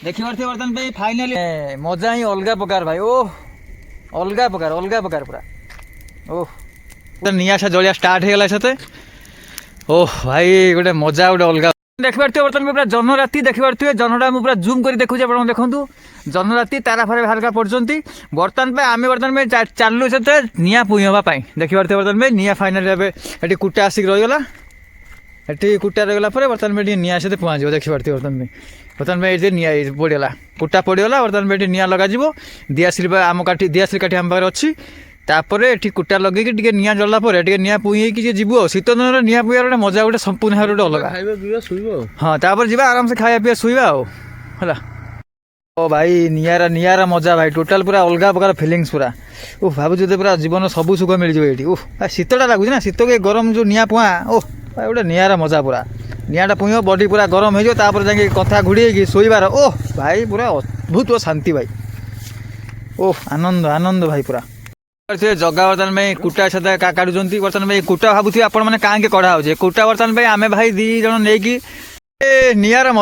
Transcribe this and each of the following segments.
देखी पारे बर्तमान भाई फाइनाली मजा ही अलग प्रकार भाई ओ अलग प्रकार पूरा ओह निआशा जलिया स्टार्ट हो गला सते ओह भाई गोटे मजा गोटे अलग देखी पारे बर्तमान पूरा जन राति देखी पारे जनटा मुझे पूरा जूम कर देखुचे आप देखूँ जन राति तारा फारे हालका पड़ती बर्तमान पे आम बर्तमान चालू से निआ पुई हाँपाई देखी पारे बर्तमान पे निआ फाइनाली ये कुटा आसिक रहीगला ये कुटा रहीगला बर्तमान में निआ सहित पहुँच देखी पारे बर्तमान में ये निआ पड़गला कुटा पड़गला बर्तमान में निआ लग दिआसिल आम काठी दिआसिल काठी आम पाखे अच्छी तापर ये कुटा लगे निआ जल्ला निआ पुई जीव शीत दिन निआ पुआर गोटे मजा गोटे संपूर्ण भाव गोटे अलग हाँ तापर जी आराम से खाया पीया शुवा है ओ भाई निआरा मजा भाई टोटाल पूरा अलग प्रकार फिलिंग्स पूरा ओह भावुँ पूरा जीवन सब सुख मिल जाए ओह शीतटा लगुच ना शीत के गरम जो निआ पुआ ओह भाई गोटे निआरा मजा पूरा निआटा पुईब बॉडी पूरा गरम हो जाए कथा घोड़ी शोबार ओह भाई पूरा अद्भुत शांति भाई ओह आनंद आनंद भाई पूरा जगह बर्तमान में कुटा सदा काटुंट बर्तमान में कुटा भावुथे आप कहीं कड़ा हो कुटा बर्तमान में आम भाई दी जन नहीं निआरा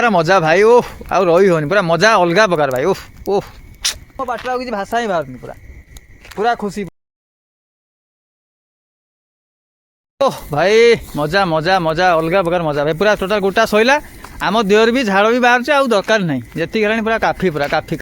मजा भाई ओह आ रही होनी पूरा मजा अलग प्रकार भाई ओह ओह बाट किसी भाषा ही बाहर पूरा पूरा खुशी ओह भाई मजा मजा मजा अलग प्रकार मजा भाई पूरा टोटाल गोटा सैला आम देहर भी झाड़ भी बाहर आउ दरकार नहीं जी पूरा काफी